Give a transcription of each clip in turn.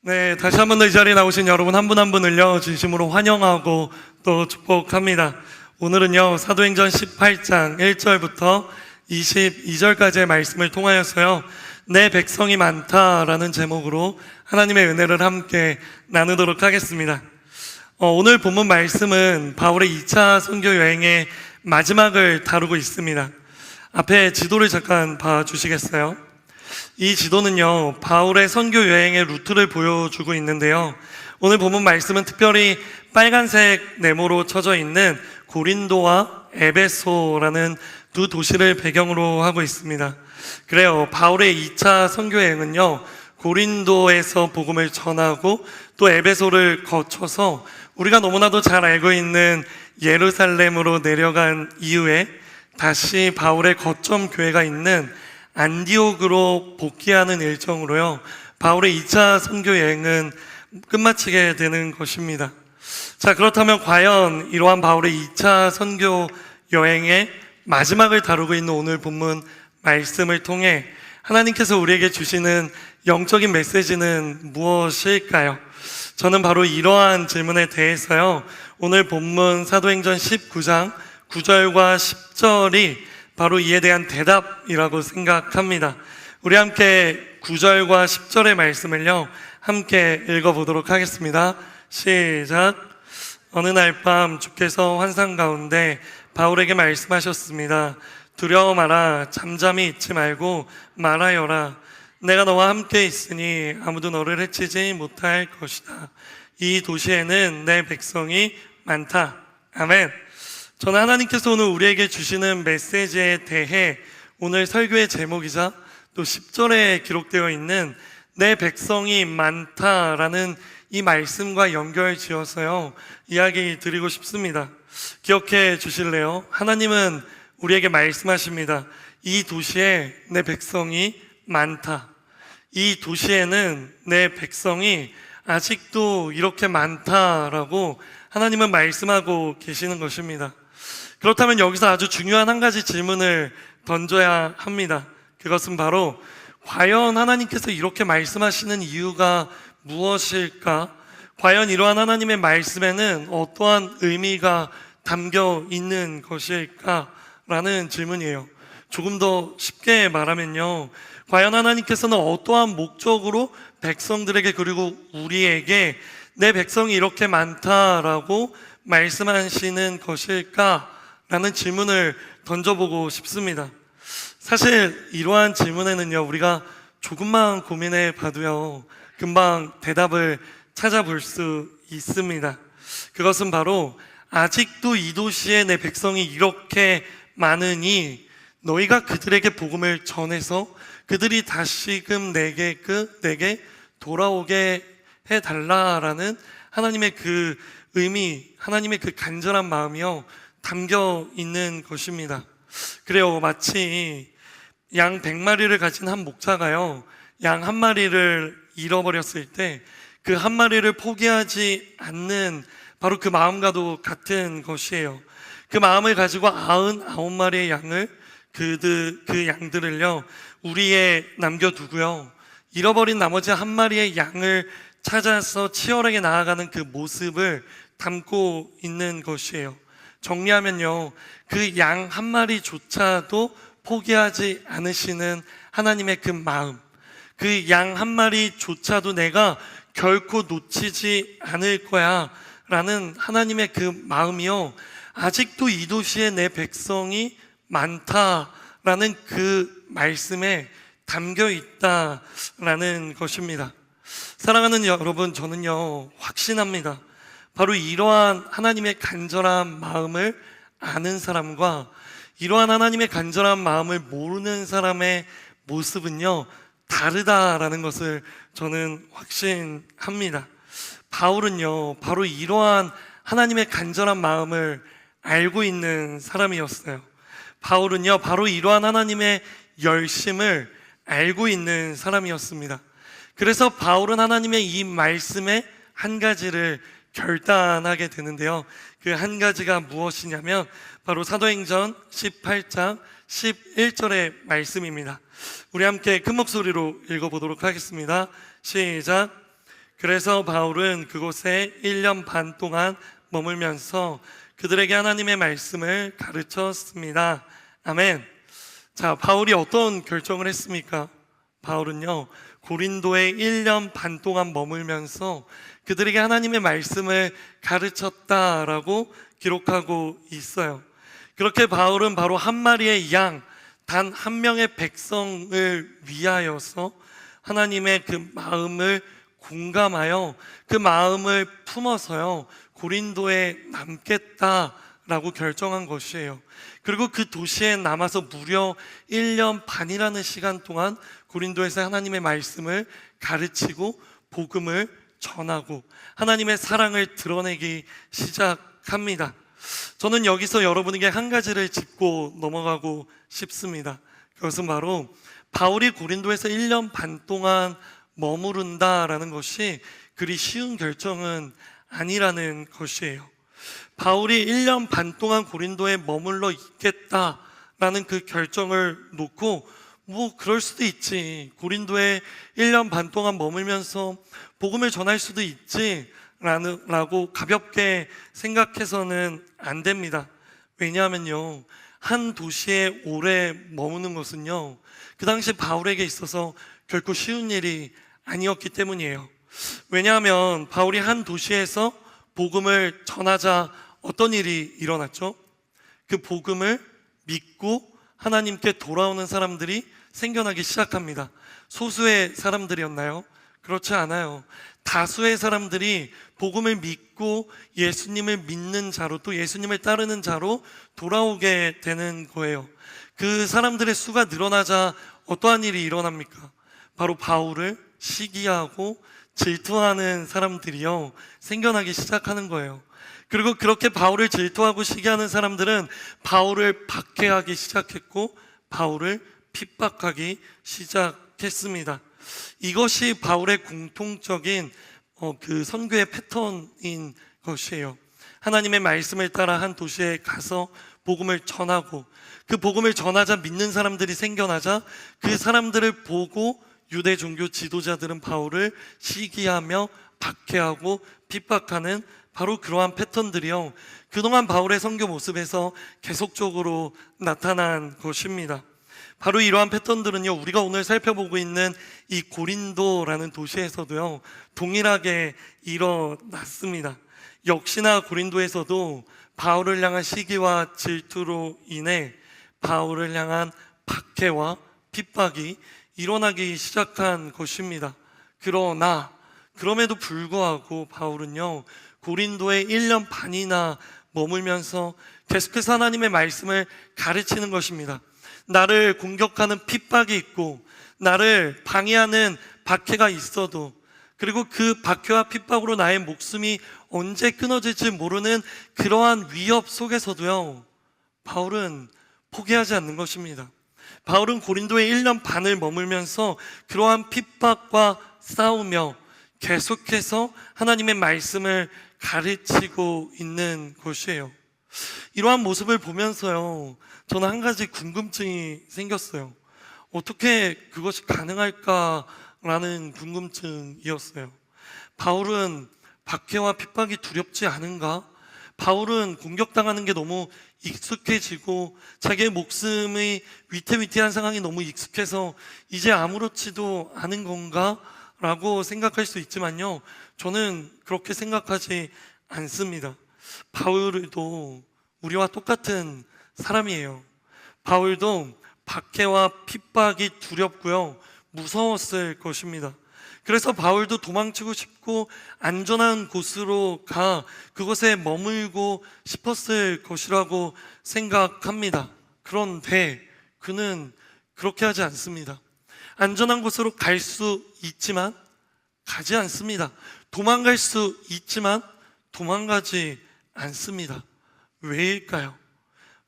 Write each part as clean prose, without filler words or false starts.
네, 다시 한 번 더 이 자리에 나오신 여러분 한 분 한 분을요 진심으로 환영하고 또 축복합니다. 오늘은요 사도행전 18장 1절부터 22절까지의 말씀을 통하여서요 내 백성이 많다라는 제목으로 하나님의 은혜를 함께 나누도록 하겠습니다. 오늘 본문 말씀은 바울의 2차 선교 여행의 마지막을 다루고 있습니다. 앞에 지도를 잠깐 봐주시겠어요? 이 지도는요 바울의 선교 여행의 루트를 보여주고 있는데요, 오늘 본문 말씀은 특별히 빨간색 네모로 쳐져 있는 고린도와 에베소라는 두 도시를 배경으로 하고 있습니다. 그래요, 바울의 2차 선교 여행은요 고린도에서 복음을 전하고 또 에베소를 거쳐서 우리가 너무나도 잘 알고 있는 예루살렘으로 내려간 이후에 다시 바울의 거점 교회가 있는 안디옥으로 복귀하는 일정으로요 바울의 2차 선교 여행은 끝마치게 되는 것입니다. 자, 그렇다면 과연 이러한 바울의 2차 선교 여행의 마지막을 다루고 있는 오늘 본문 말씀을 통해 하나님께서 우리에게 주시는 영적인 메시지는 무엇일까요? 저는 바로 이러한 질문에 대해서요 오늘 본문 사도행전 19장 9절과 10절이 바로 이에 대한 대답이라고 생각합니다. 우리 함께 9절과 10절의 말씀을요 함께 읽어보도록 하겠습니다. 시작. 어느 날 밤 주께서 환상 가운데 바울에게 말씀하셨습니다. 두려워 마라. 잠잠히 있지 말고 말하여라. 내가 너와 함께 있으니 아무도 너를 해치지 못할 것이다. 이 도시에는 내 백성이 많다. 아멘. 저는 하나님께서 오늘 우리에게 주시는 메시지에 대해 오늘 설교의 제목이자 또 10절에 기록되어 있는 내 백성이 많다라는 이 말씀과 연결 지어서요 이야기 드리고 싶습니다. 기억해 주실래요? 하나님은 우리에게 말씀하십니다. 이 도시에 내 백성이 많다. 이 도시에는 내 백성이 아직도 이렇게 많다라고 하나님은 말씀하고 계시는 것입니다. 그렇다면 여기서 아주 중요한 한 가지 질문을 던져야 합니다. 그것은 바로 과연 하나님께서 이렇게 말씀하시는 이유가 무엇일까? 과연 이러한 하나님의 말씀에는 어떠한 의미가 담겨 있는 것일까? 라는 질문이에요. 조금 더 쉽게 말하면요, 과연 하나님께서는 어떠한 목적으로 백성들에게 그리고 우리에게 내 백성이 이렇게 많다라고 말씀하시는 것일까? 라는 질문을 던져보고 싶습니다. 사실 이러한 질문에는요 우리가 조금만 고민해 봐도요 금방 대답을 찾아볼 수 있습니다. 그것은 바로 아직도 이 도시에 내 백성이 이렇게 많으니 너희가 그들에게 복음을 전해서 그들이 다시금 내게 돌아오게 해달라라는 하나님의 그 의미, 하나님의 그 간절한 마음이요 담겨 있는 것입니다. 그래요, 마치 양 100마리를 가진 한 목자가요 양 한 마리를 잃어버렸을 때 그 한 마리를 포기하지 않는 바로 그 마음과도 같은 것이에요. 그 마음을 가지고 99마리의 양을 그 양들을요 우리에 남겨두고요 잃어버린 나머지 한 마리의 양을 찾아서 치열하게 나아가는 그 모습을 담고 있는 것이에요. 정리하면요 그 양 한 마리조차도 포기하지 않으시는 하나님의 그 마음, 그 양 한 마리조차도 내가 결코 놓치지 않을 거야 라는 하나님의 그 마음이요 아직도 이 도시에 내 백성이 많다라는 그 말씀에 담겨 있다라는 것입니다. 사랑하는 여러분, 저는요 확신합니다. 바로 이러한 하나님의 간절한 마음을 아는 사람과 이러한 하나님의 간절한 마음을 모르는 사람의 모습은요 다르다라는 것을 저는 확신합니다. 바울은요 바로 이러한 하나님의 간절한 마음을 알고 있는 사람이었어요. 바울은요 바로 이러한 하나님의 열심을 알고 있는 사람이었습니다. 그래서 바울은 하나님의 이 말씀의 한 가지를 결단하게 되는데요, 그 한 가지가 무엇이냐면 바로 사도행전 18장 11절의 말씀입니다. 우리 함께 큰 목소리로 읽어보도록 하겠습니다. 시작. 그래서 바울은 그곳에 1년 반 동안 머물면서 그들에게 하나님의 말씀을 가르쳤습니다. 아멘. 자, 바울이 어떤 결정을 했습니까? 바울은요, 고린도에 1년 반 동안 머물면서 그들에게 하나님의 말씀을 가르쳤다라고 기록하고 있어요. 그렇게 바울은 바로 한 마리의 양, 단 한 명의 백성을 위하여서 하나님의 그 마음을 공감하여 그 마음을 품어서요, 고린도에 남겠다라고 결정한 것이에요. 그리고 그 도시에 남아서 무려 1년 반이라는 시간 동안 고린도에서 하나님의 말씀을 가르치고 복음을 전하고 하나님의 사랑을 드러내기 시작합니다. 저는 여기서 여러분에게 한 가지를 짚고 넘어가고 싶습니다. 그것은 바로 바울이 고린도에서 1년 반 동안 머무른다라는 것이 그리 쉬운 결정은 아니라는 것이에요. 바울이 1년 반 동안 고린도에 머물러 있겠다라는 그 결정을 놓고 그럴 수도 있지, 고린도에 1년 반 동안 머물면서 복음을 전할 수도 있지 라고 가볍게 생각해서는 안 됩니다. 왜냐하면요, 한 도시에 오래 머무는 것은요, 그 당시 바울에게 있어서 결코 쉬운 일이 아니었기 때문이에요. 왜냐하면 바울이 한 도시에서 복음을 전하자 어떤 일이 일어났죠? 그 복음을 믿고 하나님께 돌아오는 사람들이 생겨나기 시작합니다. 소수의 사람들이었나요? 그렇지 않아요. 다수의 사람들이 복음을 믿고 예수님을 믿는 자로, 또 예수님을 따르는 자로 돌아오게 되는 거예요. 그 사람들의 수가 늘어나자 어떠한 일이 일어납니까? 바로 바울을 시기하고 질투하는 사람들이요, 생겨나기 시작하는 거예요. 그리고 그렇게 바울을 질투하고 시기하는 사람들은 바울을 박해하기 시작했고 바울을 핍박하기 시작했습니다. 이것이 바울의 공통적인 그 선교의 패턴인 것이에요. 하나님의 말씀을 따라 한 도시에 가서 복음을 전하고 그 복음을 전하자 믿는 사람들이 생겨나자 그 사람들을 보고 유대 종교 지도자들은 바울을 시기하며 박해하고 핍박하는 바로 그러한 패턴들이요, 그동안 바울의 선교 모습에서 계속적으로 나타난 것입니다. 바로 이러한 패턴들은요, 우리가 오늘 살펴보고 있는 이 고린도라는 도시에서도요, 동일하게 일어났습니다. 역시나 고린도에서도 바울을 향한 시기와 질투로 인해 바울을 향한 박해와 핍박이 일어나기 시작한 것입니다. 그럼에도 불구하고 바울은요, 고린도에 1년 반이나 머물면서 계속해서 하나님의 말씀을 가르치는 것입니다. 나를 공격하는 핍박이 있고 나를 방해하는 박해가 있어도, 그리고 그 박해와 핍박으로 나의 목숨이 언제 끊어질지 모르는 그러한 위협 속에서도요, 바울은 포기하지 않는 것입니다. 바울은 고린도에 1년 반을 머물면서 그러한 핍박과 싸우며 계속해서 하나님의 말씀을 가르치고 있는 것이에요. 이러한 모습을 보면서요, 저는 한 가지 궁금증이 생겼어요. 어떻게 그것이 가능할까라는 궁금증이었어요. 바울은 박해와 핍박이 두렵지 않은가? 바울은 공격당하는 게 너무 익숙해지고 자기의 목숨이 위태위태한 상황이 너무 익숙해서 이제 아무렇지도 않은 건가? 라고 생각할 수 있지만요, 저는 그렇게 생각하지 않습니다. 바울도 우리와 똑같은 사람이에요. 바울도 박해와 핍박이 두렵고요, 무서웠을 것입니다. 그래서 바울도 도망치고 싶고 안전한 곳으로 가 그곳에 머물고 싶었을 것이라고 생각합니다. 그런데 그는 그렇게 하지 않습니다. 안전한 곳으로 갈 수 있지만 가지 않습니다. 도망갈 수 있지만 도망가지 않습니다. 왜일까요?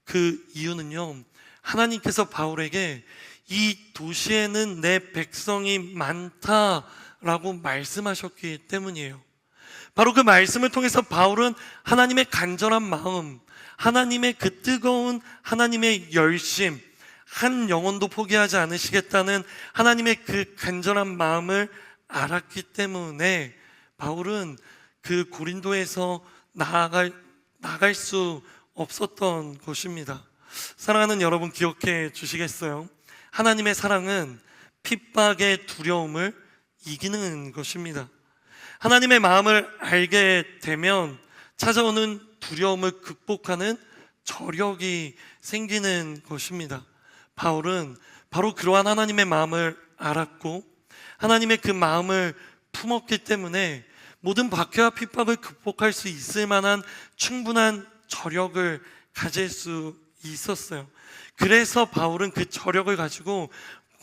그 이유는요, 하나님께서 바울에게 이 도시에는 내 백성이 많다라고 말씀하셨기 때문이에요. 바로 그 말씀을 통해서 바울은 하나님의 간절한 마음, 하나님의 그 뜨거운 하나님의 열심, 한 영혼도 포기하지 않으시겠다는 하나님의 그 간절한 마음을 알았기 때문에 바울은 그 고린도에서 나갈 수 없었던 것입니다. 사랑하는 여러분, 기억해 주시겠어요? 하나님의 사랑은 핍박의 두려움을 이기는 것입니다. 하나님의 마음을 알게 되면 찾아오는 두려움을 극복하는 저력이 생기는 것입니다. 바울은 바로 그러한 하나님의 마음을 알았고 하나님의 그 마음을 품었기 때문에 모든 박해와 핍박을 극복할 수 있을 만한 충분한 저력을 가질 수 있었어요. 그래서 바울은 그 저력을 가지고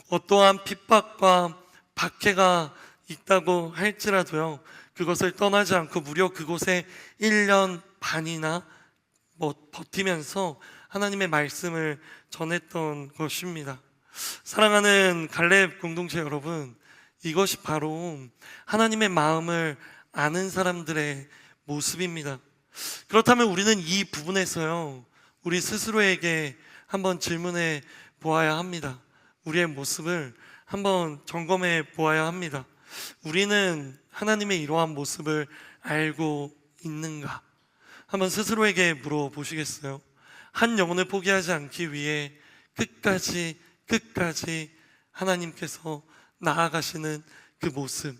어떠한 핍박과 박해가 있다고 할지라도요, 그것을 떠나지 않고 무려 그곳에 1년 반이나 버티면서 하나님의 말씀을 전했던 것입니다. 사랑하는 갈렙 공동체 여러분, 이것이 바로 하나님의 마음을 아는 사람들의 모습입니다. 그렇다면 우리는 이 부분에서요, 우리 스스로에게 한번 질문해 보아야 합니다. 우리의 모습을 한번 점검해 보아야 합니다. 우리는 하나님의 이러한 모습을 알고 있는가? 한번 스스로에게 물어보시겠어요? 한 영혼을 포기하지 않기 위해 끝까지 하나님께서 나아가시는 그 모습,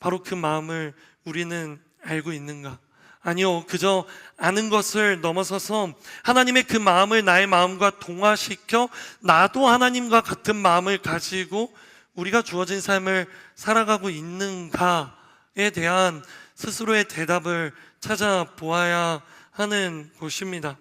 바로 그 마음을 우리는 알고 있는가? 아니요, 그저 아는 것을 넘어서서 하나님의 그 마음을 나의 마음과 동화시켜 나도 하나님과 같은 마음을 가지고 우리가 주어진 삶을 살아가고 있는가에 대한 스스로의 대답을 찾아보아야 하는 것입니다.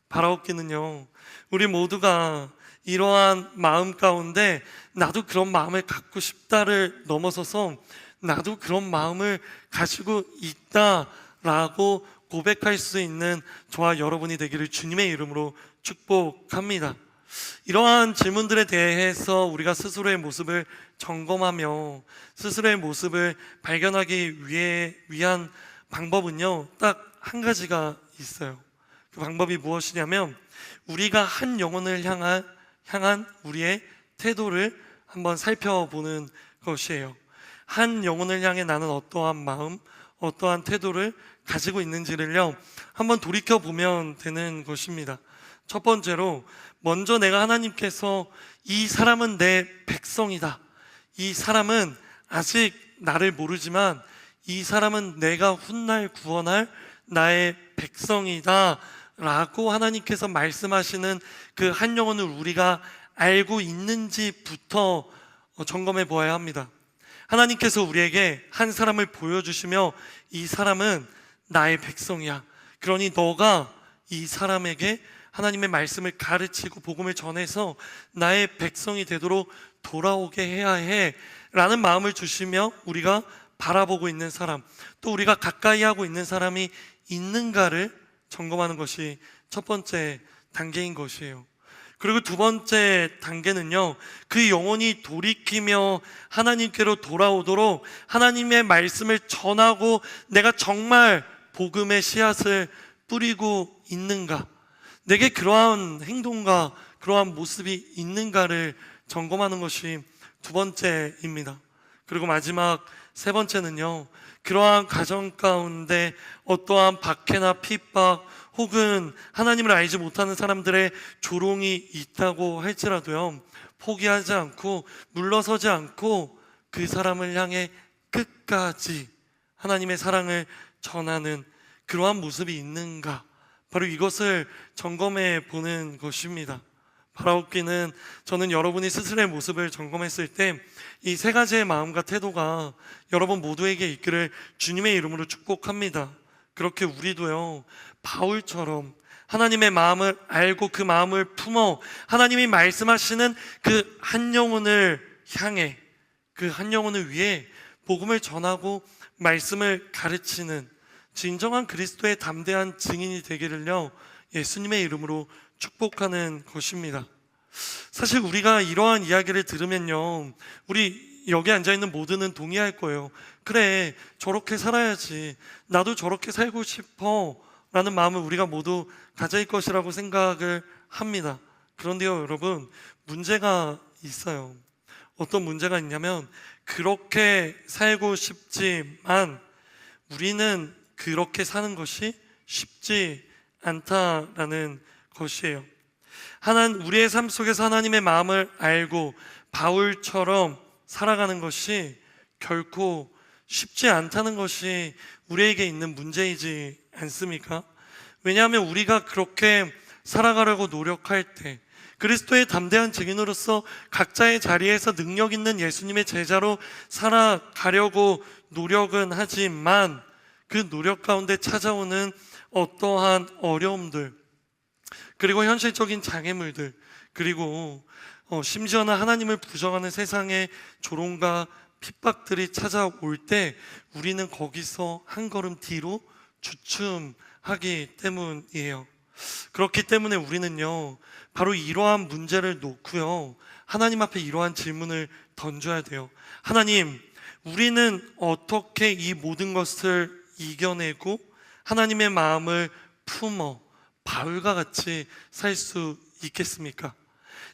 바라옵기는요, 우리 모두가 이러한 마음 가운데 나도 그런 마음을 갖고 싶다를 넘어서서 나도 그런 마음을 가지고 있다라고 고백할 수 있는 저와 여러분이 되기를 주님의 이름으로 축복합니다. 이러한 질문들에 대해서 우리가 스스로의 모습을 점검하며 스스로의 모습을 발견하기 위한 방법은요, 딱 한 가지가 있어요. 그 방법이 무엇이냐면 우리가 한 영혼을 향한 우리의 태도를 한번 살펴보는 것이에요. 한 영혼을 향해 나는 어떠한 마음, 어떠한 태도를 가지고 있는지를요, 한번 돌이켜보면 되는 것입니다. 첫 번째로, 먼저 내가 하나님께서 이 사람은 내 백성이다, 이 사람은 아직 나를 모르지만 이 사람은 내가 훗날 구원할 나의 백성이다 라고 하나님께서 말씀하시는 그 한 영혼을 우리가 알고 있는지부터 점검해 보아야 합니다. 하나님께서 우리에게 한 사람을 보여주시며 이 사람은 나의 백성이야, 그러니 너가 이 사람에게 하나님의 말씀을 가르치고 복음을 전해서 나의 백성이 되도록 돌아오게 해야 해 라는 마음을 주시며 우리가 바라보고 있는 사람, 또 우리가 가까이 하고 있는 사람이 있는가를 점검하는 것이 첫 번째 단계인 것이에요. 그리고 두 번째 단계는요, 그 영혼이 돌이키며 하나님께로 돌아오도록 하나님의 말씀을 전하고 내가 정말 복음의 씨앗을 뿌리고 있는가, 내게 그러한 행동과 그러한 모습이 있는가를 점검하는 것이 두 번째입니다. 그리고 마지막 세 번째는요, 그러한 가정 가운데 어떠한 박해나 핍박 혹은 하나님을 알지 못하는 사람들의 조롱이 있다고 할지라도요, 포기하지 않고 물러서지 않고 그 사람을 향해 끝까지 하나님의 사랑을 전하는 그러한 모습이 있는가, 바로 이것을 점검해 보는 것입니다. 바라옵기는 저는 여러분이 스스로의 모습을 점검했을 때 이 세 가지의 마음과 태도가 여러분 모두에게 있기를 주님의 이름으로 축복합니다. 그렇게 우리도요, 바울처럼 하나님의 마음을 알고 그 마음을 품어 하나님이 말씀하시는 그 한 영혼을 향해, 그 한 영혼을 위해 복음을 전하고 말씀을 가르치는 진정한 그리스도의 담대한 증인이 되기를요, 예수님의 이름으로 축복하는 것입니다. 사실 우리가 이러한 이야기를 들으면요, 우리 여기 앉아있는 모두는 동의할 거예요. 그래, 저렇게 살아야지, 나도 저렇게 살고 싶어 라는 마음을 우리가 모두 가질 것이라고 생각을 합니다. 그런데요 여러분, 문제가 있어요. 어떤 문제가 있냐면, 그렇게 살고 싶지만 우리는 그렇게 사는 것이 쉽지 않다라는 것이에요. 우리의 삶 속에서 하나님의 마음을 알고 바울처럼 살아가는 것이 결코 쉽지 않다는 것이 우리에게 있는 문제이지 않습니까? 왜냐하면 우리가 그렇게 살아가려고 노력할 때 그리스도의 담대한 증인으로서 각자의 자리에서 능력 있는 예수님의 제자로 살아가려고 노력은 하지만 그 노력 가운데 찾아오는 어떠한 어려움들, 그리고 현실적인 장애물들, 그리고 심지어는 하나님을 부정하는 세상의 조롱과 핍박들이 찾아올 때 우리는 거기서 한 걸음 뒤로 주춤하기 때문이에요. 그렇기 때문에 우리는요, 바로 이러한 문제를 놓고요, 하나님 앞에 이러한 질문을 던져야 돼요. 하나님, 우리는 어떻게 이 모든 것을 이겨내고 하나님의 마음을 품어 바울과 같이 살 수 있겠습니까?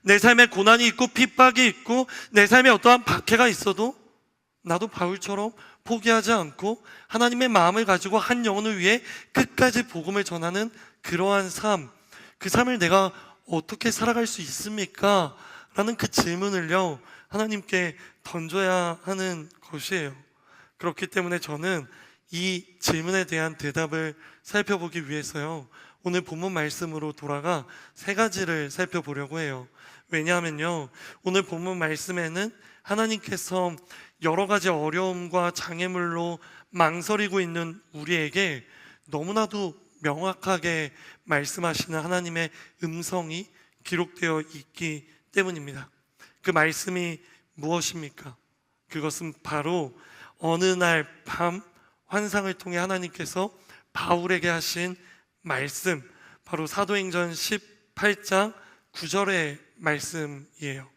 내 삶에 고난이 있고 핍박이 있고 내 삶에 어떠한 박해가 있어도 나도 바울처럼 포기하지 않고 하나님의 마음을 가지고 한 영혼을 위해 끝까지 복음을 전하는 그러한 삶, 그 삶을 내가 어떻게 살아갈 수 있습니까? 라는 그 질문을요, 하나님께 던져야 하는 것이에요. 그렇기 때문에 저는 이 질문에 대한 대답을 살펴보기 위해서요, 오늘 본문 말씀으로 돌아가 세 가지를 살펴보려고 해요. 왜냐하면요, 오늘 본문 말씀에는 하나님께서 여러 가지 어려움과 장애물로 망설이고 있는 우리에게 너무나도 명확하게 말씀하시는 하나님의 음성이 기록되어 있기 때문입니다. 그 말씀이 무엇입니까? 그것은 바로 어느 날 밤 환상을 통해 하나님께서 바울에게 하신 말씀, 바로 사도행전 18장 9절의 말씀이에요.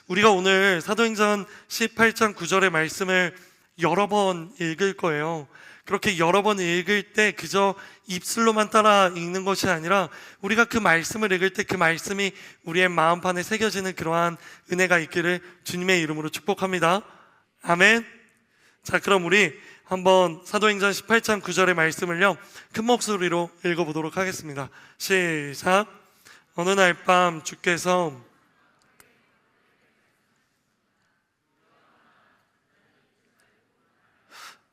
우리가 오늘 사도행전 18장 9절의 말씀을 여러 번 읽을 거예요. 그렇게 여러 번 읽을 때 그저 입술로만 따라 읽는 것이 아니라 우리가 그 말씀을 읽을 때 그 말씀이 우리의 마음판에 새겨지는 그러한 은혜가 있기를 주님의 이름으로 축복합니다. 아멘. 자, 그럼 우리 한번 사도행전 18장 9절의 말씀을요, 큰 목소리로 읽어보도록 하겠습니다. 시작. 어느 날 밤 주께서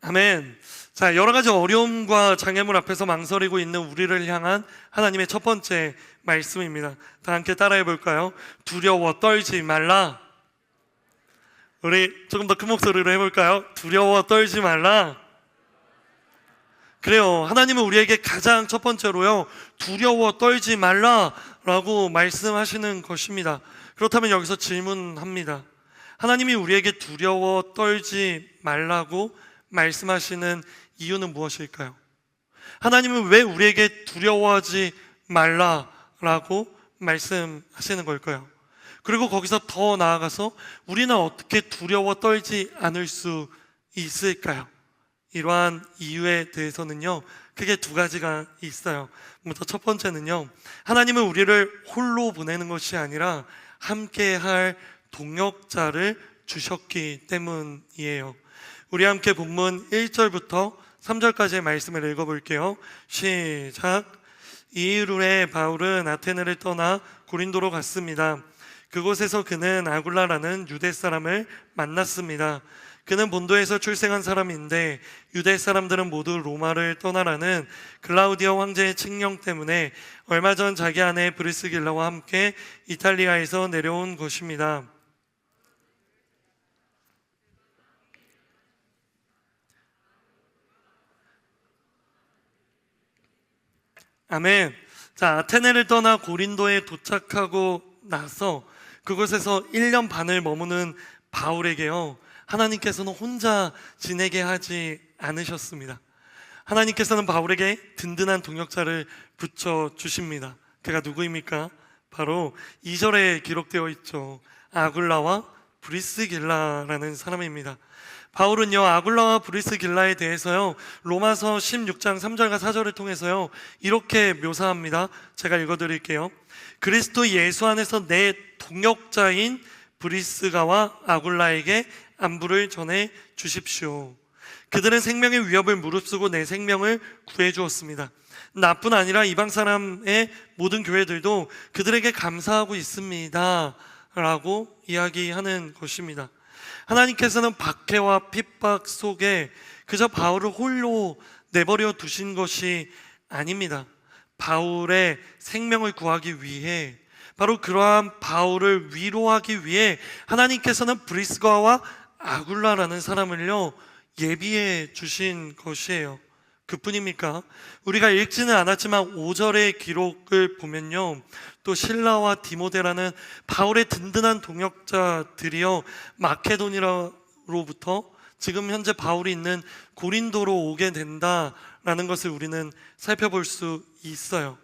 아멘. 자, 여러 가지 어려움과 장애물 앞에서 망설이고 있는 우리를 향한 하나님의 첫 번째 말씀입니다. 다 함께 따라해 볼까요? 두려워 떨지 말라. 우리 조금 더 큰 목소리로 해볼까요? 두려워 떨지 말라. 그래요. 하나님은 우리에게 가장 첫 번째로요, 두려워 떨지 말라라고 말씀하시는 것입니다. 그렇다면 여기서 질문합니다. 하나님이 우리에게 두려워 떨지 말라고 말씀하시는 이유는 무엇일까요? 하나님은 왜 우리에게 두려워하지 말라라고 말씀하시는 걸까요? 그리고 거기서 더 나아가서 우리는 어떻게 두려워 떨지 않을 수 있을까요? 이러한 이유에 대해서는요, 크게 두 가지가 있어요. 먼저 첫 번째는요, 하나님은 우리를 홀로 보내는 것이 아니라 함께 할 동역자를 주셨기 때문이에요. 우리 함께 본문 1절부터 3절까지의 말씀을 읽어볼게요. 시작. 이일 후에 바울은 아테네를 떠나 고린도로 갔습니다. 그곳에서 그는 아굴라라는 유대 사람을 만났습니다. 그는 본도에서 출생한 사람인데 유대 사람들은 모두 로마를 떠나라는 클라우디오 황제의 칙령 때문에 얼마 전 자기 아내 브리스길라와 함께 이탈리아에서 내려온 것입니다. 아멘. 자, 아테네를 떠나 고린도에 도착하고 나서 그곳에서 1년 반을 머무는 바울에게요, 하나님께서는 혼자 지내게 하지 않으셨습니다. 하나님께서는 바울에게 든든한 동역자를 붙여주십니다. 그가 누구입니까? 바로 2절에 기록되어 있죠. 아굴라와 브리스길라라는 사람입니다. 바울은요, 아굴라와 브리스길라에 대해서요, 로마서 16장 3절과 4절을 통해서요, 이렇게 묘사합니다. 제가 읽어드릴게요. 그리스도 예수 안에서 내 동역자인 브리스가와 아굴라에게 안부를 전해 주십시오. 그들은 생명의 위협을 무릅쓰고 내 생명을 구해주었습니다. 나뿐 아니라 이방 사람의 모든 교회들도 그들에게 감사하고 있습니다 라고 이야기하는 것입니다. 하나님께서는 박해와 핍박 속에 그저 바울을 홀로 내버려 두신 것이 아닙니다. 바울의 생명을 구하기 위해, 바로 그러한 바울을 위로하기 위해 하나님께서는 브리스가와 아굴라라는 사람을요 예비해 주신 것이에요. 그뿐입니까? 우리가 읽지는 않았지만 5절의 기록을 보면요, 또 실라와 디모데라는 바울의 든든한 동역자들이요 마케도니아로부터 지금 현재 바울이 있는 고린도로 오게 된다라는 것을 우리는 살펴볼 수 있어요.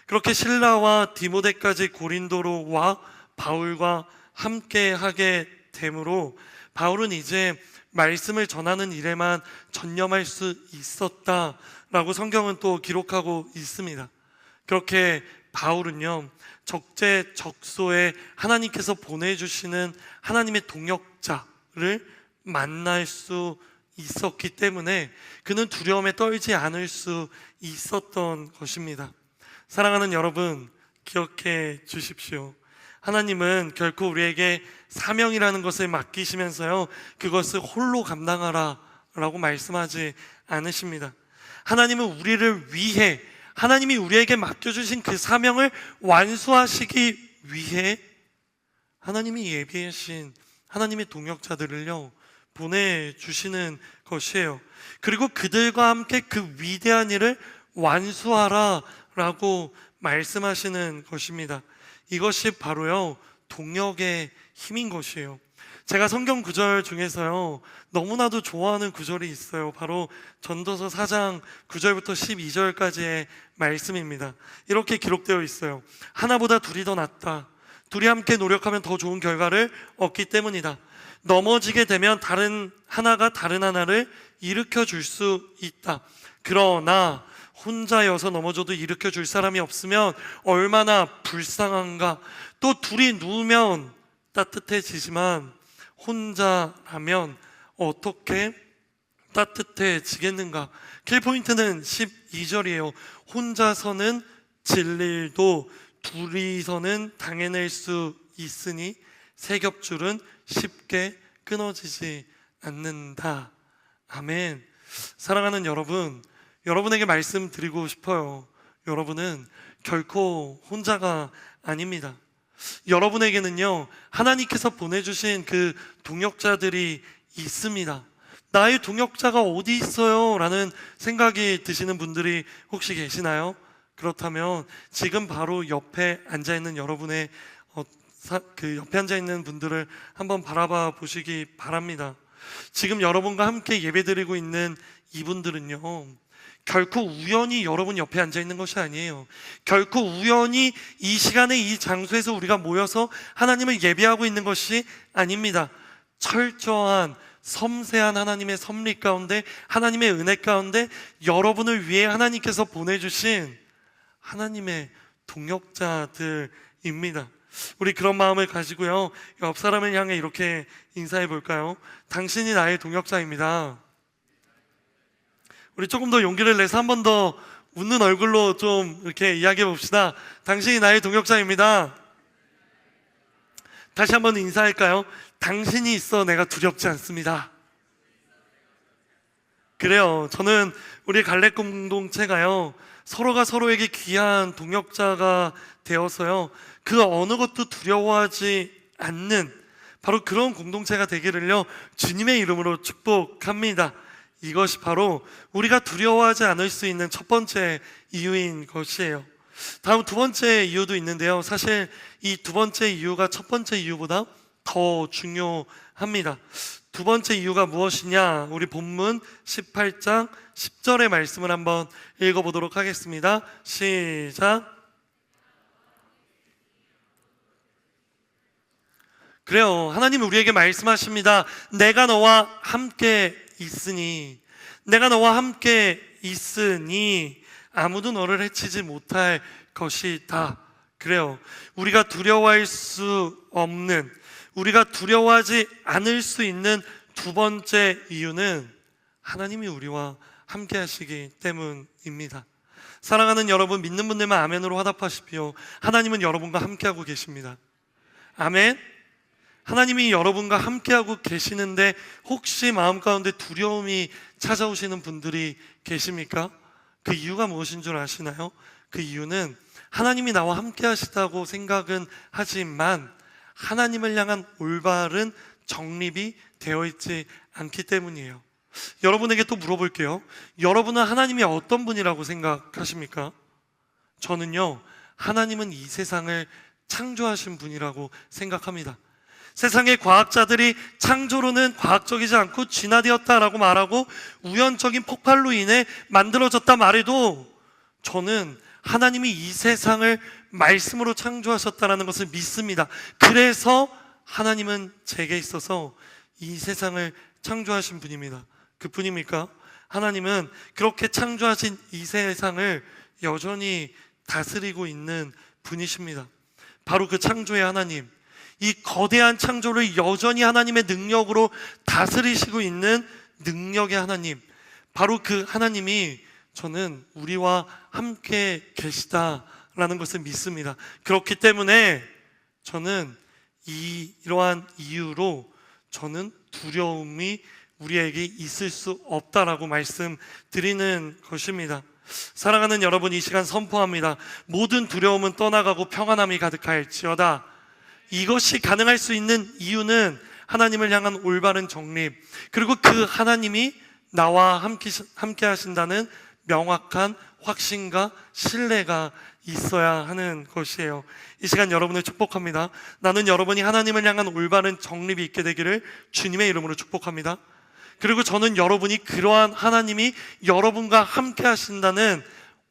그렇게 실라와 디모데까지 고린도로 와 바울과 함께 하게 되므로 바울은 이제 말씀을 전하는 일에만 전념할 수 있었다라고 성경은 또 기록하고 있습니다. 그렇게 바울은요 적재적소에 하나님께서 보내주시는 하나님의 동역자를 만날 수 있었기 때문에 그는 두려움에 떨지 않을 수 있었던 것입니다. 사랑하는 여러분, 기억해 주십시오. 하나님은 결코 우리에게 사명이라는 것을 맡기시면서요 그것을 홀로 감당하라 라고 말씀하지 않으십니다. 하나님은 우리를 위해, 하나님이 우리에게 맡겨주신 그 사명을 완수하시기 위해 하나님이 예비하신 하나님의 동역자들을요 보내주시는 것이에요. 그리고 그들과 함께 그 위대한 일을 완수하라 라고 말씀하시는 것입니다. 이것이 바로요 동역의 힘인 것이에요. 제가 성경 구절 중에서요 너무나도 좋아하는 구절이 있어요. 바로 전도서 4장 9절부터 12절까지의 말씀입니다. 이렇게 기록되어 있어요. 하나보다 둘이 더 낫다. 둘이 함께 노력하면 더 좋은 결과를 얻기 때문이다. 넘어지게 되면 다른 하나가 다른 하나를 일으켜 줄 수 있다. 그러나 혼자여서 넘어져도 일으켜 줄 사람이 없으면 얼마나 불쌍한가. 또 둘이 누우면 따뜻해지지만 혼자라면 어떻게 따뜻해지겠는가. 킬포인트는 12절이에요. 혼자서는 진릴도 둘이서는 당해낼 수 있으니 세 겹줄은 쉽게 끊어지지 않는다. 아멘. 사랑하는 여러분, 여러분에게 말씀드리고 싶어요. 여러분은 결코 혼자가 아닙니다. 여러분에게는요 하나님께서 보내주신 그 동역자들이 있습니다. 나의 동역자가 어디 있어요? 라는 생각이 드시는 분들이 혹시 계시나요? 그렇다면 지금 바로 옆에 앉아있는 여러분의 그 옆에 앉아있는 분들을 한번 바라봐 보시기 바랍니다. 지금 여러분과 함께 예배드리고 있는 이분들은요 결코 우연히 여러분 옆에 앉아있는 것이 아니에요. 결코 우연히 이 시간에 이 장소에서 우리가 모여서 하나님을 예배하고 있는 것이 아닙니다. 철저한 섬세한 하나님의 섭리 가운데, 하나님의 은혜 가운데 여러분을 위해 하나님께서 보내주신 하나님의 동역자들입니다. 우리 그런 마음을 가지고요 옆 사람을 향해 이렇게 인사해 볼까요? 당신이 나의 동역자입니다. 우리 조금 더 용기를 내서 한 번 더 웃는 얼굴로 좀 이렇게 이야기해 봅시다. 당신이 나의 동역자입니다. 다시 한번 인사할까요? 당신이 있어 내가 두렵지 않습니다. 그래요. 저는 우리 갈렙 공동체가요 서로가 서로에게 귀한 동역자가 되어서요 그 어느 것도 두려워하지 않는 바로 그런 공동체가 되기를요 주님의 이름으로 축복합니다. 이것이 바로 우리가 두려워하지 않을 수 있는 첫 번째 이유인 것이에요. 다음 두 번째 이유도 있는데요 사실 이 두 번째 이유가 첫 번째 이유보다 더 중요합니다. 두 번째 이유가 무엇이냐? 우리 본문 18장 10절의 말씀을 한번 읽어보도록 하겠습니다. 시작. 그래요. 하나님 우리에게 말씀하십니다. 내가 너와 함께 있으니, 내가 너와 함께 있으니 아무도 너를 해치지 못할 것이다. 그래요. 우리가 두려워할 수 없는, 우리가 두려워하지 않을 수 있는 두 번째 이유는 하나님이 우리와 함께 하시기 때문입니다. 사랑하는 여러분, 믿는 분들만 아멘으로 화답하십시오. 하나님은 여러분과 함께하고 계십니다. 아멘. 하나님이 여러분과 함께하고 계시는데 혹시 마음 가운데 두려움이 찾아오시는 분들이 계십니까? 그 이유가 무엇인 줄 아시나요? 그 이유는 하나님이 나와 함께 하시다고 생각은 하지만 하나님을 향한 올바른 정립이 되어 있지 않기 때문이에요. 여러분에게 또 물어볼게요. 여러분은 하나님이 어떤 분이라고 생각하십니까? 저는요, 하나님은 이 세상을 창조하신 분이라고 생각합니다. 세상의 과학자들이 창조로는 과학적이지 않고 진화되었다라고 말하고 우연적인 폭발로 인해 만들어졌다 말해도 저는 하나님이 이 세상을 말씀으로 창조하셨다는 것을 믿습니다. 그래서 하나님은 제게 있어서 이 세상을 창조하신 분입니다. 그뿐입니까? 하나님은 그렇게 창조하신 이 세상을 여전히 다스리고 있는 분이십니다. 바로 그 창조의 하나님, 이 거대한 창조를 여전히 하나님의 능력으로 다스리시고 있는 능력의 하나님, 바로 그 하나님이 저는 우리와 함께 계시다라는 것을 믿습니다. 그렇기 때문에 저는 이러한 이유로 저는 두려움이 우리에게 있을 수 없다라고 말씀드리는 것입니다. 사랑하는 여러분, 이 시간 선포합니다. 모든 두려움은 떠나가고 평안함이 가득할지어다. 이것이 가능할 수 있는 이유는 하나님을 향한 올바른 정립, 그리고 그 하나님이 나와 함께 하신다는 명확한 확신과 신뢰가 있어야 하는 것이에요. 이 시간 여러분을 축복합니다. 나는 여러분이 하나님을 향한 올바른 정립이 있게 되기를 주님의 이름으로 축복합니다. 그리고 저는 여러분이 그러한 하나님이 여러분과 함께 하신다는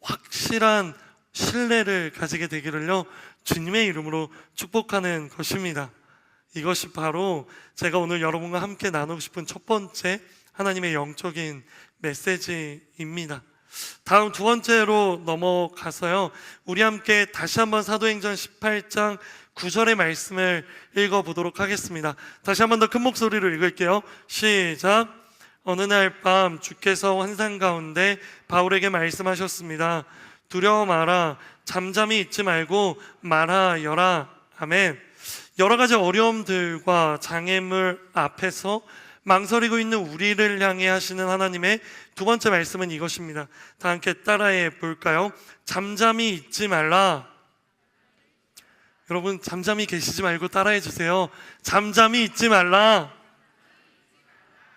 확실한 신뢰를 가지게 되기를요 주님의 이름으로 축복하는 것입니다. 이것이 바로 제가 오늘 여러분과 함께 나누고 싶은 첫 번째 하나님의 영적인 메시지입니다. 다음 두 번째로 넘어가서요, 우리 함께 다시 한번 사도행전 18장 9절의 말씀을 읽어보도록 하겠습니다. 다시 한번 더 큰 목소리로 읽을게요. 시작. 어느 날 밤 주께서 환상 가운데 바울에게 말씀하셨습니다. 두려워 마라. 잠잠히 있지 말고 말하여라. 아멘. 여러 가지 어려움들과 장애물 앞에서 망설이고 있는 우리를 향해 하시는 하나님의 두 번째 말씀은 이것입니다. 다 함께 따라해 볼까요? 잠잠히 있지 말라. 여러분, 잠잠히 계시지 말고 따라해 주세요. 잠잠히 있지 말라.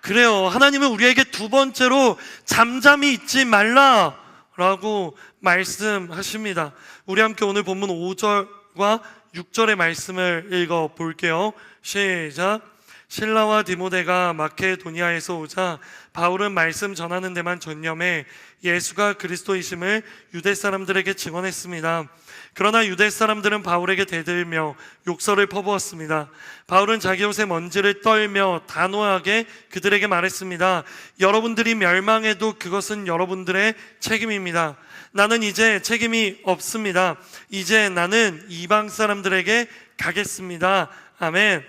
그래요. 하나님은 우리에게 두 번째로 잠잠히 있지 말라 라고 말씀하십니다. 우리 함께 오늘 본문 5절과 6절의 말씀을 읽어 볼게요. 시작. 실라와 디모데가 마케도니아에서 오자 바울은 말씀 전하는 데만 전념해 예수가 그리스도이심을 유대 사람들에게 증언했습니다. 그러나 유대 사람들은 바울에게 대들며 욕설을 퍼부었습니다. 바울은 자기 옷에 먼지를 떨며 단호하게 그들에게 말했습니다. 여러분들이 멸망해도 그것은 여러분들의 책임입니다. 나는 이제 책임이 없습니다. 이제 나는 이방 사람들에게 가겠습니다. 아멘.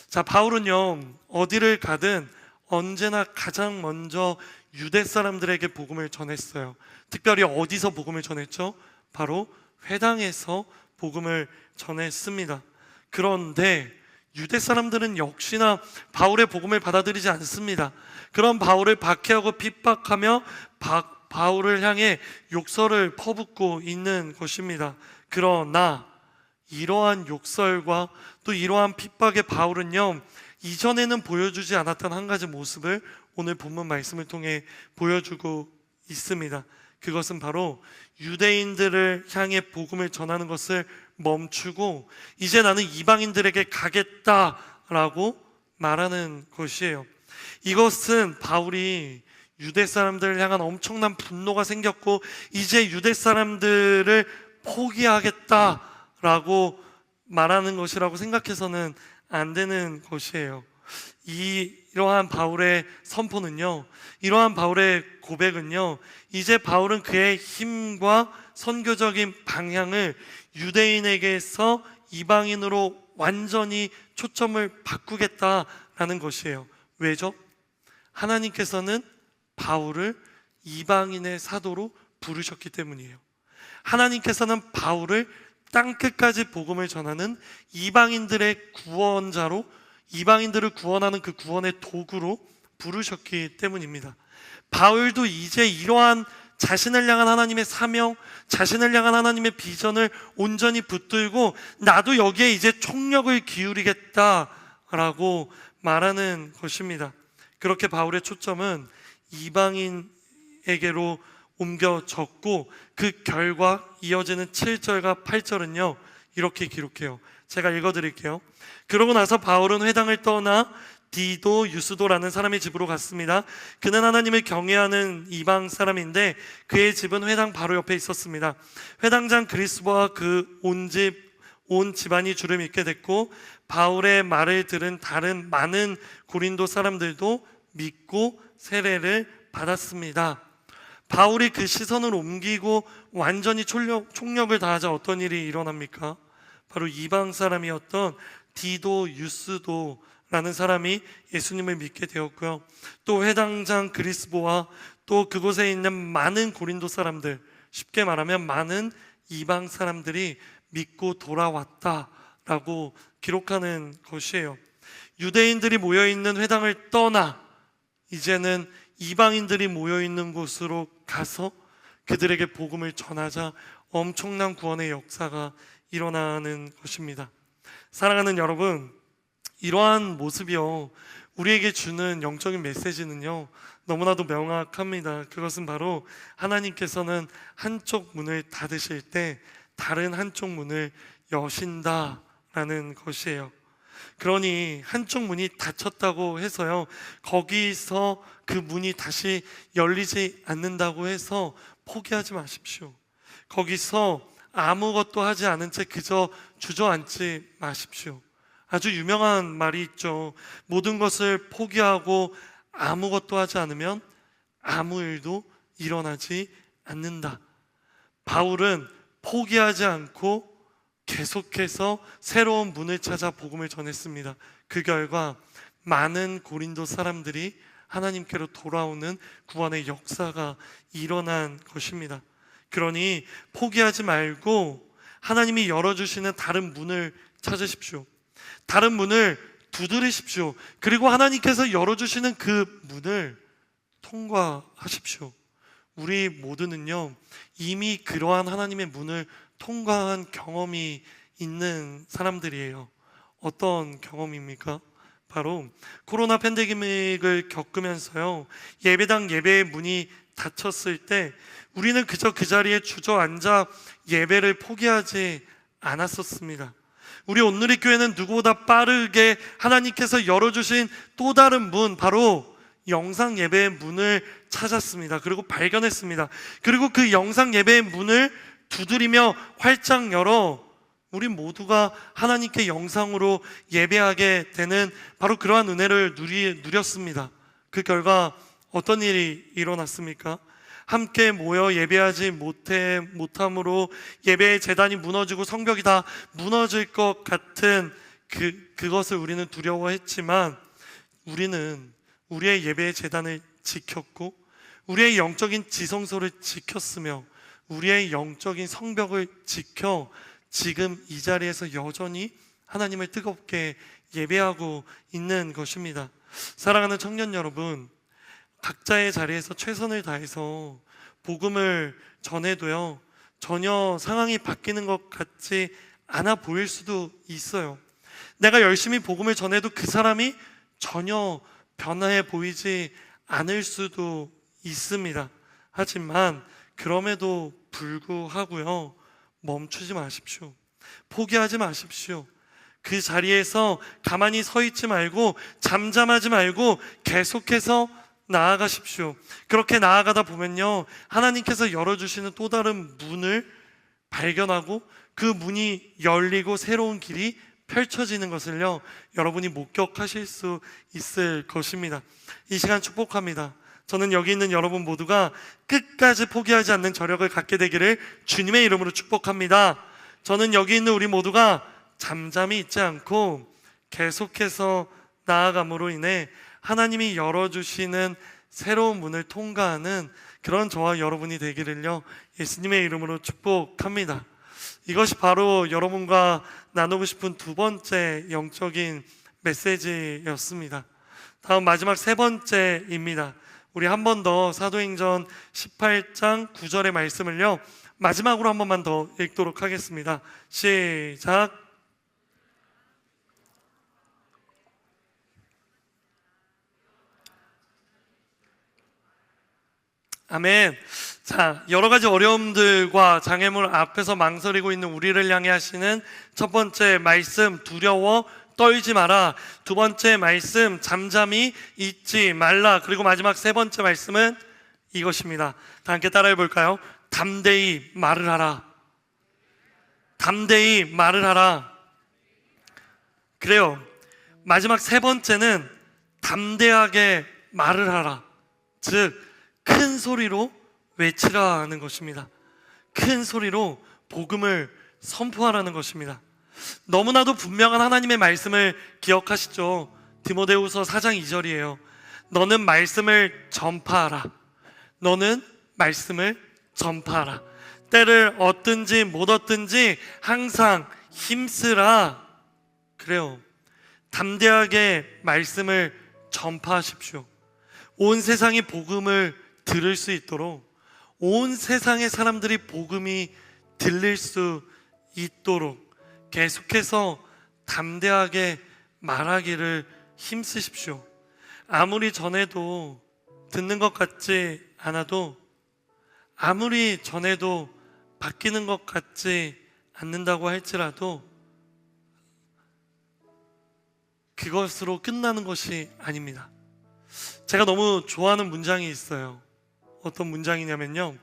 자, 바울은요, 어디를 가든 언제나 가장 먼저 유대 사람들에게 복음을 전했어요. 특별히 어디서 복음을 전했죠? 바로 회당에서 복음을 전했습니다. 그런데 유대 사람들은 역시나 바울의 복음을 받아들이지 않습니다. 그런 바울을 박해하고 핍박하며 바울을 향해 욕설을 퍼붓고 있는 것입니다. 그러나 이러한 욕설과 또 이러한 핍박의 바울은요, 이전에는 보여주지 않았던 한 가지 모습을 오늘 본문 말씀을 통해 보여주고 있습니다. 그것은 바로 유대인들을 향해 복음을 전하는 것을 멈추고 이제 나는 이방인들에게 가겠다라고 말하는 것이에요. 이것은 바울이 유대 사람들을 향한 엄청난 분노가 생겼고 이제 유대 사람들을 포기하겠다라고 말하는 것이라고 생각해서는 안 되는 것이에요. 이러한 바울의 선포는요, 이러한 바울의 고백은요, 이제 바울은 그의 힘과 선교적인 방향을 유대인에게서 이방인으로 완전히 초점을 바꾸겠다라는 것이에요. 왜죠? 하나님께서는 바울을 이방인의 사도로 부르셨기 때문이에요. 하나님께서는 바울을 땅끝까지 복음을 전하는 이방인들의 구원자로, 이방인들을 구원하는 그 구원의 도구로 부르셨기 때문입니다. 바울도 이제 이러한 자신을 향한 하나님의 사명, 자신을 향한 하나님의 비전을 온전히 붙들고 나도 여기에 이제 총력을 기울이겠다라고 말하는 것입니다. 그렇게 바울의 초점은 이방인에게로 옮겨졌고 그 결과 이어지는 7절과 8절은요 이렇게 기록해요. 제가 읽어드릴게요. 그러고 나서 바울은 회당을 떠나 디도 유스도라는 사람의 집으로 갔습니다. 그는 하나님을 경외하는 이방 사람인데 그의 집은 회당 바로 옆에 있었습니다. 회당장 그리스보와 그 온 집안이 주를 믿게 됐고 바울의 말을 들은 다른 많은 고린도 사람들도 믿고 세례를 받았습니다. 바울이 그 시선을 옮기고 완전히 총력을 다하자 어떤 일이 일어납니까? 바로 이방 사람이었던 디도 유스도라는 사람이 예수님을 믿게 되었고요. 또 회당장 그리스보와 또 그곳에 있는 많은 고린도 사람들, 쉽게 말하면 많은 이방 사람들이 믿고 돌아왔다라고 기록하는 것이에요. 유대인들이 모여있는 회당을 떠나 이제는 이방인들이 모여있는 곳으로 가서 그들에게 복음을 전하자 엄청난 구원의 역사가 일어나는 것입니다. 사랑하는 여러분, 이러한 모습이요 우리에게 주는 영적인 메시지는요 너무나도 명확합니다. 그것은 바로 하나님께서는 한쪽 문을 닫으실 때 다른 한쪽 문을 여신다라는 것이에요. 그러니 한쪽 문이 닫혔다고 해서요 거기서 그 문이 다시 열리지 않는다고 해서 포기하지 마십시오. 거기서 아무것도 하지 않은 채 그저 주저앉지 마십시오. 아주 유명한 말이 있죠. 모든 것을 포기하고 아무것도 하지 않으면 아무 일도 일어나지 않는다. 바울은 포기하지 않고 계속해서 새로운 문을 찾아 복음을 전했습니다. 그 결과 많은 고린도 사람들이 하나님께로 돌아오는 구원의 역사가 일어난 것입니다. 그러니 포기하지 말고 하나님이 열어주시는 다른 문을 찾으십시오. 다른 문을 두드리십시오. 그리고 하나님께서 열어주시는 그 문을 통과하십시오. 우리 모두는요 이미 그러한 하나님의 문을 통과한 경험이 있는 사람들이에요. 어떤 경험입니까? 바로 코로나 팬데믹을 겪으면서요 예배당 예배의 문이 닫혔을 때 우리는 그저 그 자리에 주저앉아 예배를 포기하지 않았었습니다. 우리 온누리교회는 누구보다 빠르게 하나님께서 열어주신 또 다른 문, 바로 영상 예배의 문을 찾았습니다. 그리고 발견했습니다. 그리고 그 영상 예배의 문을 두드리며 활짝 열어 우리 모두가 하나님께 영상으로 예배하게 되는 바로 그러한 은혜를 누렸습니다. 그 결과 어떤 일이 일어났습니까? 함께 모여 예배하지 못함으로 예배의 제단이 무너지고 성벽이 다 무너질 것 같은 그것을 우리는 두려워했지만 우리는 우리의 예배의 제단을 지켰고 우리의 영적인 지성소를 지켰으며 우리의 영적인 성벽을 지켜 지금 이 자리에서 여전히 하나님을 뜨겁게 예배하고 있는 것입니다. 사랑하는 청년 여러분, 각자의 자리에서 최선을 다해서 복음을 전해도요 전혀 상황이 바뀌는 것 같지 않아 보일 수도 있어요. 내가 열심히 복음을 전해도 그 사람이 전혀 변해 보이지 않을 수도 있습니다. 하지만 그럼에도 불구하고요 멈추지 마십시오. 포기하지 마십시오. 그 자리에서 가만히 서 있지 말고 잠잠하지 말고 계속해서 나아가십시오. 그렇게 나아가다 보면요 하나님께서 열어주시는 또 다른 문을 발견하고 그 문이 열리고 새로운 길이 펼쳐지는 것을요 여러분이 목격하실 수 있을 것입니다. 이 시간 축복합니다. 저는 여기 있는 여러분 모두가 끝까지 포기하지 않는 저력을 갖게 되기를 주님의 이름으로 축복합니다. 저는 여기 있는 우리 모두가 잠잠히 있지 않고 계속해서 나아감으로 인해 하나님이 열어주시는 새로운 문을 통과하는 그런 저와 여러분이 되기를요, 예수님의 이름으로 축복합니다. 이것이 바로 여러분과 나누고 싶은 두 번째 영적인 메시지였습니다. 다음 마지막 세 번째입니다. 우리 한 번 더 사도행전 18장 9절의 말씀을요, 마지막으로 한 번만 더 읽도록 하겠습니다. 시작. 아멘. 자, 여러 가지 어려움들과 장애물 앞에서 망설이고 있는 우리를 향해 하시는 첫 번째 말씀, 두려워 떨지 마라. 두 번째 말씀, 잠잠히 잊지 말라. 그리고 마지막 세 번째 말씀은 이것입니다. 다 함께 따라해 볼까요? 담대히 말을 하라. 담대히 말을 하라. 그래요. 마지막 세 번째는 담대하게 말을 하라. 즉, 큰 소리로 외치라는 것입니다. 큰 소리로 복음을 선포하라는 것입니다. 너무나도 분명한 하나님의 말씀을 기억하시죠? 디모데후서 4장 2절이에요. 너는 말씀을 전파하라. 너는 말씀을 전파하라. 때를 얻든지 못 얻든지 항상 힘쓰라. 그래요. 담대하게 말씀을 전파하십시오. 온 세상이 복음을 들을 수 있도록, 온 세상의 사람들이 복음이 들릴 수 있도록 계속해서 담대하게 말하기를 힘쓰십시오. 아무리 전해도 듣는 것 같지 않아도, 아무리 전해도 바뀌는 것 같지 않는다고 할지라도 그것으로 끝나는 것이 아닙니다. 제가 너무 좋아하는 문장이 있어요. 어떤 문장이냐면요,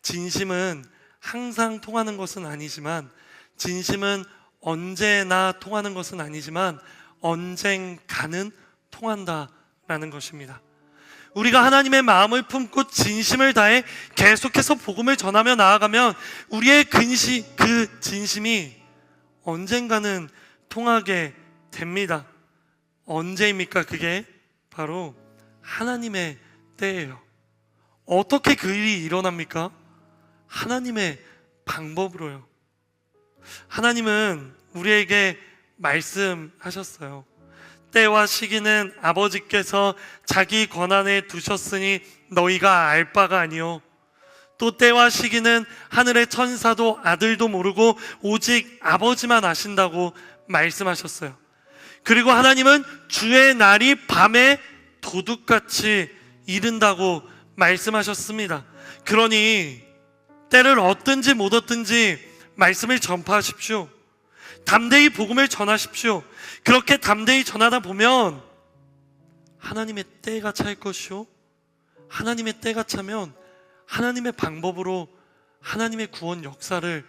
진심은 항상 통하는 것은 아니지만, 진심은 언제나 통하는 것은 아니지만 언젠가는 통한다라는 것입니다. 우리가 하나님의 마음을 품고 진심을 다해 계속해서 복음을 전하며 나아가면 우리의 그 진심이 언젠가는 통하게 됩니다. 언제입니까? 그게 바로 하나님의 때예요. 어떻게 그 일이 일어납니까? 하나님의 방법으로요. 하나님은 우리에게 말씀하셨어요. 때와 시기는 아버지께서 자기 권한에 두셨으니 너희가 알 바가 아니요, 또 때와 시기는 하늘의 천사도 아들도 모르고 오직 아버지만 아신다고 말씀하셨어요. 그리고 하나님은 주의 날이 밤에 도둑같이 이른다고 말씀하셨습니다. 그러니 때를 얻든지 못 얻든지 말씀을 전파하십시오. 담대히 복음을 전하십시오. 그렇게 담대히 전하다 보면 하나님의 때가 찰 것이요, 하나님의 때가 차면 하나님의 방법으로 하나님의 구원 역사를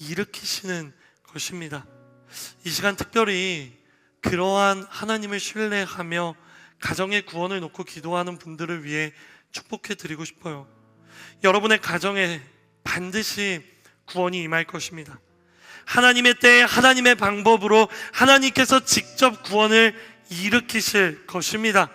일으키시는 것입니다. 이 시간 특별히 그러한 하나님을 신뢰하며 가정의 구원을 놓고 기도하는 분들을 위해 축복해 드리고 싶어요. 여러분의 가정에 반드시 구원이 임할 것입니다. 하나님의 때에 하나님의 방법으로 하나님께서 직접 구원을 일으키실 것입니다.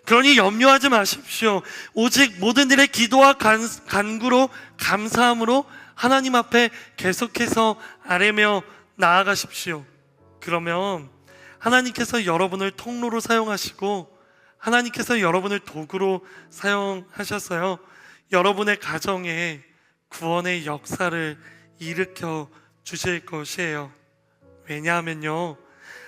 그러니 염려하지 마십시오. 오직 모든 일에 기도와 간구로 감사함으로 하나님 앞에 계속해서 아뢰며 나아가십시오. 그러면 하나님께서 여러분을 통로로 사용하시고 하나님께서 여러분을 도구로 사용하셔서요, 여러분의 가정에 구원의 역사를 일으켜 주실 것이에요. 왜냐하면요,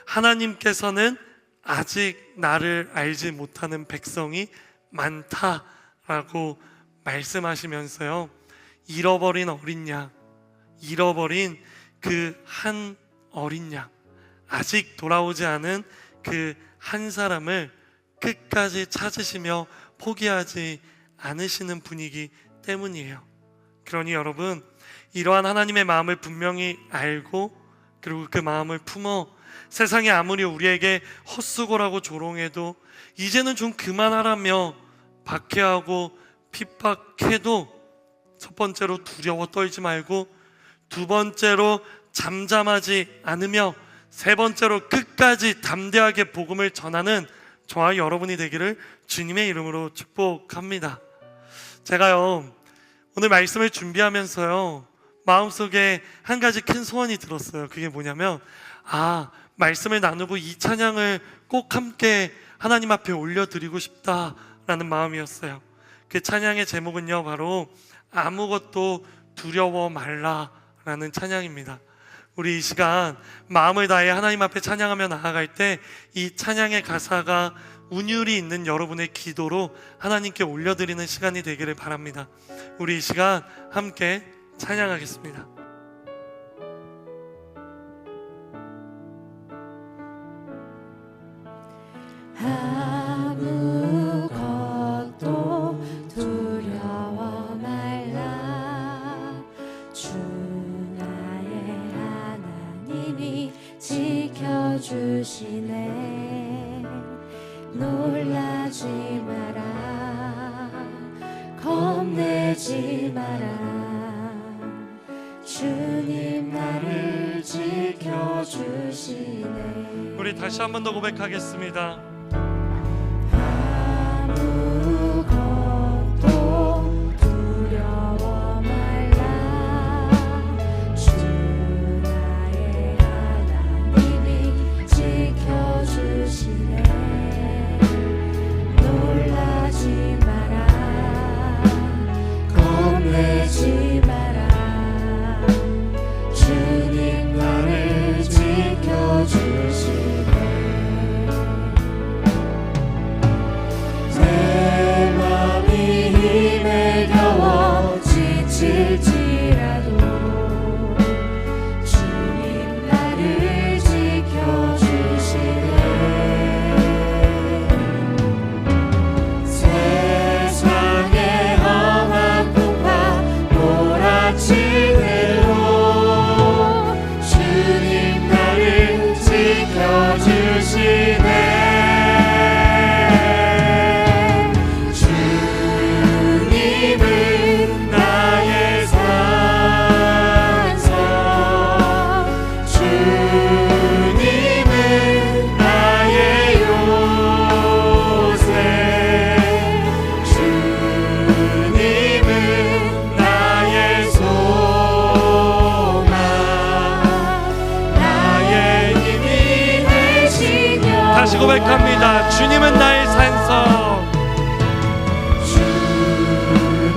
하나님께서는 아직 나를 알지 못하는 백성이 많다라고 말씀하시면서요, 잃어버린 어린 양, 잃어버린 그 한 어린 양, 아직 돌아오지 않은 그 한 사람을 끝까지 찾으시며 포기하지 않으시는 분이기 때문이에요. 그러니 여러분, 이러한 하나님의 마음을 분명히 알고, 그리고 그 마음을 품어 세상이 아무리 우리에게 헛수고라고 조롱해도 이제는 좀 그만하라며 박해하고 핍박해도, 첫 번째로 두려워 떨지 말고, 두 번째로 잠잠하지 않으며, 세 번째로 끝까지 담대하게 복음을 전하는 저와 여러분이 되기를 주님의 이름으로 축복합니다. 제가요, 오늘 말씀을 준비하면서요, 마음속에 한 가지 큰 소원이 들었어요. 그게 뭐냐면, 말씀을 나누고 이 찬양을 꼭 함께 하나님 앞에 올려드리고 싶다라는 마음이었어요. 그 찬양의 제목은요, 바로 아무것도 두려워 말라라는 찬양입니다. 우리 이 시간 마음을 다해 하나님 앞에 찬양하며 나아갈 때 이 찬양의 가사가 운율이 있는 여러분의 기도로 하나님께 올려드리는 시간이 되기를 바랍니다. 우리 이 시간 함께 찬양하겠습니다. 아무것도 두려워 말라. 주 나의 하나님이 지켜주시네. 놀라지 마라. 겁내지 마라. 주님 나를 지켜주시네. 우리 다시 한 번 더 고백하겠습니다. 아무것도 두려워 말라. 주 나의 하나님이 지켜주시네. 놀라지 마라. 겁내지 마라. 주님 나를 지켜주시네. 내 맘이 힘에 겨워 지칠지라도 주님 나를 지켜주시네. 세상의 험한 풍파 몰아치대도 주님 나를 지켜주시네. 고백합니다. 주님은 나의 산성.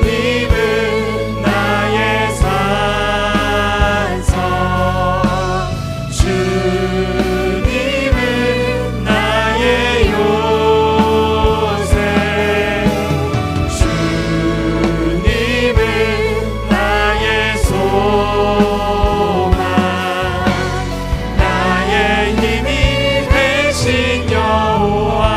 주님은 나의 산성. 주님은 나의 요새. 주님은 나의 소망. 나의 힘이 되신 여호와.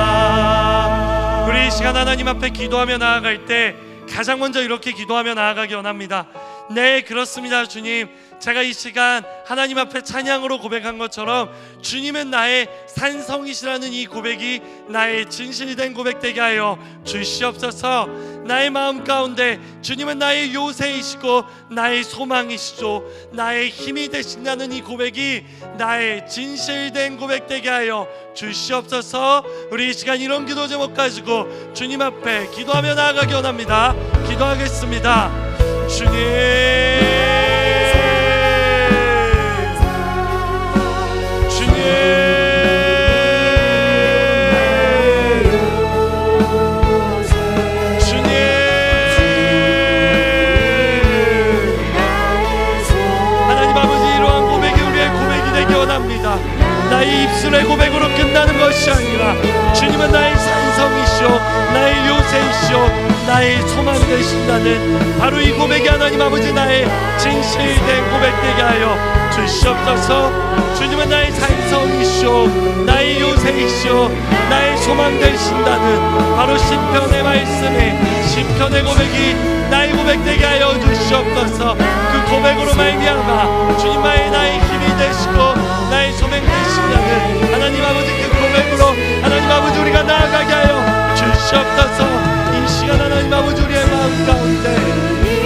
우리 이 시간 하나님 앞에 기도하며 나아갈 때 가장 먼저 이렇게 기도하며 나아가기 원합니다. 네, 그렇습니다. 주님, 제가 이 시간 하나님 앞에 찬양으로 고백한 것처럼 주님은 나의 산성이시라는 이 고백이 나의 진실된 고백 되게 하여 주시옵소서. 나의 마음 가운데 주님은 나의 요새이시고 나의 소망이시죠, 나의 힘이 되신다는 이 고백이 나의 진실된 고백 되게 하여 주시옵소서. 우리 이 시간 이런 기도 제목 가지고 주님 앞에 기도하며 나아가기 원합니다. 기도하겠습니다. 주님, 나의 입술의 고백으로 끝나는 것이 아니라 주님은 나의 산성이시오, 나의 요새이시오, 나의 소망 되신다는 바로 이 고백이 하나님 아버지 나의 진실된 고백 되게 하여 주시옵소서. 주님은 나의 산성이시오, 나의 요새이시오, 나의 소망 되신다는 바로 시편의 말씀이, 시편의 고백이 나의 고백 되게 하여 주시옵소서. 그 고백으로 말미암아 주님만의 나의 힘이 되시고 나의 소망 되신다는 하나님 아버지 그 고백으로 하나님 아버지 우리가 나아가게 하여 주시옵소서. 이 시간 하나님 아버지 우리의 마음 가운데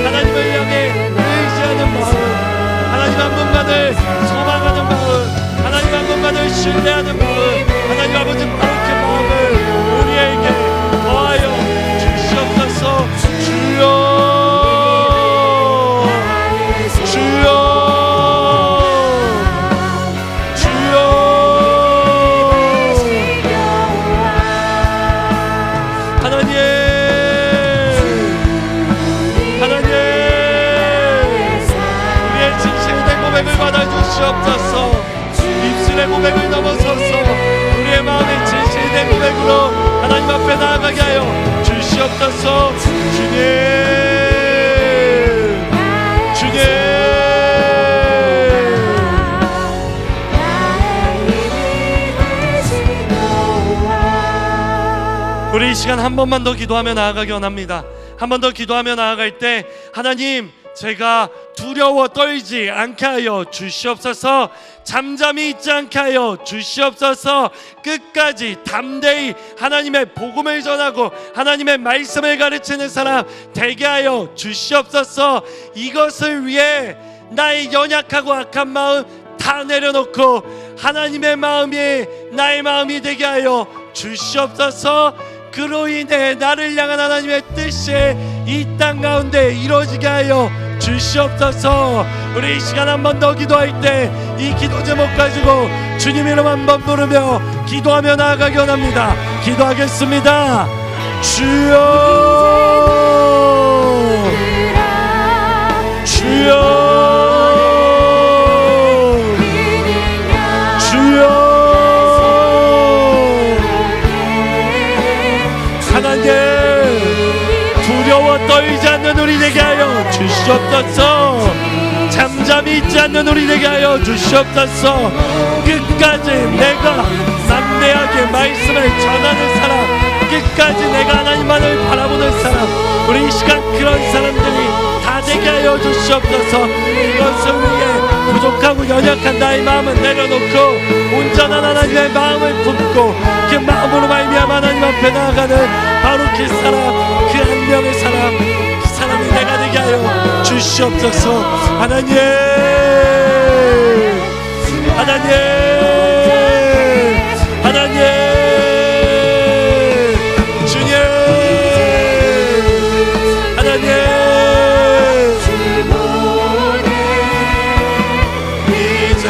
하나님을 향해 의지하는 마음, 하나님 한 분만을 소망하는 마음, 하나님 한 분만을 신뢰하는 마음, 하나님 아버지 바로 그 마음을 고백으로 하나님 앞에 나아가게 하여 주시옵소서. 주님, 주님. 우리 이 시간 한 번만 더 기도하며 나아가기 원합니다. 한 번 더 기도하며 나아갈 때 하나님, 제가 두려워 떨지 않게 하여 주시옵소서. 잠잠히 있지 않게 하여 주시옵소서. 끝까지 담대히 하나님의 복음을 전하고 하나님의 말씀을 가르치는 사람 되게 하여 주시옵소서. 이것을 위해 나의 연약하고 악한 마음 다 내려놓고 하나님의 마음이 나의 마음이 되게 하여 주시옵소서. 그로 인해 나를 향한 하나님의 뜻이 이 땅 가운데 이루어지게 하여 주시옵소서. 우리 이 시간 한 번 더 기도할 때 이 기도 제목 가지고 주님 이름 한 번 부르며 기도하며 나아가기 원합니다. 기도하겠습니다. 주여, 주여, 하나님, 두려워 떨지 않는 우리 되게 하여 주시옵소서. 잠잠히 있지 않는 우리 되게 하여 주시옵소서. 끝까지 내가 담대하게 말씀을 전하는 사람, 끝까지 내가 하나님만을 바라보는 사람, 우리 이 시간 그런 사람들이 다 되게 하여 주시옵소서. 그것을 위해 부족하고 연약한 나의 마음은 내려놓고 온전한 하나님의 마음을 품고 그 마음으로 말미암아 하나님 앞에 나아가는 바로 그 사람, 그 한 명의 사람, 그 사람이 내가 되게 하여 주시옵소서. 하나님, 하나님, 하나님, 주님, 하나님, 이제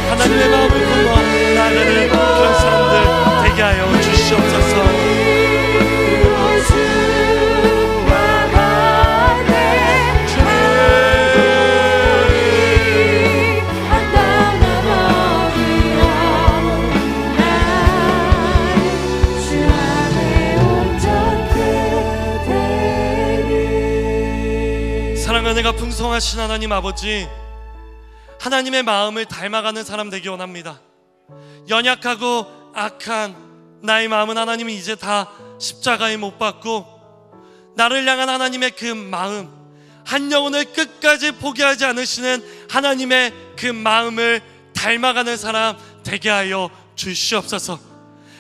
하나님의 마음을 품어 나아가는 그런 사람들 되게 하여 주시옵소서. 사랑과 은혜가 풍성하신 하나님 아버지, 하나님의 마음을 닮아가는 사람 되기 원합니다. 연약하고 악한 나의 마음은 하나님이 이제 다 십자가에 못 박고 나를 향한 하나님의 그 마음, 한 영혼을 끝까지 포기하지 않으시는 하나님의 그 마음을 닮아가는 사람 되게 하여 주시옵소서.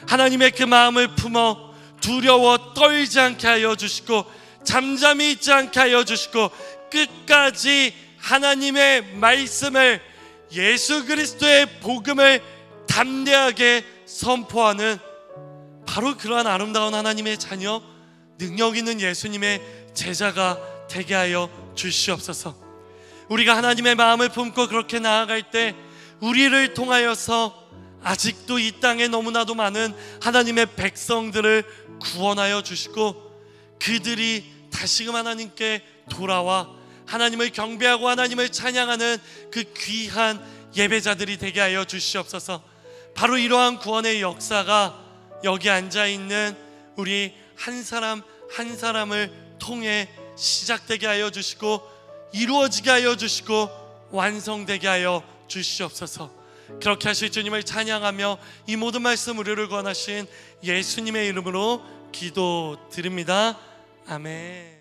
하나님의 그 마음을 품어 두려워 떨지 않게 하여 주시고 잠잠히 있지 않게 하여 주시고 끝까지 하나님의 말씀을, 예수 그리스도의 복음을 담대하게 선포하는 바로 그러한 아름다운 하나님의 자녀, 능력 있는 예수님의 제자가 되게 하여 주시옵소서. 우리가 하나님의 마음을 품고 그렇게 나아갈 때 우리를 통하여서 아직도 이 땅에 너무나도 많은 하나님의 백성들을 구원하여 주시고 그들이 다시금 하나님께 돌아와 하나님을 경배하고 하나님을 찬양하는 그 귀한 예배자들이 되게 하여 주시옵소서. 바로 이러한 구원의 역사가 여기 앉아있는 우리 한 사람 한 사람을 통해 시작되게 하여 주시고 이루어지게 하여 주시고 완성되게 하여 주시옵소서. 그렇게 하실 주님을 찬양하며 이 모든 말씀 우리를 권하신 예수님의 이름으로 기도드립니다. 아멘.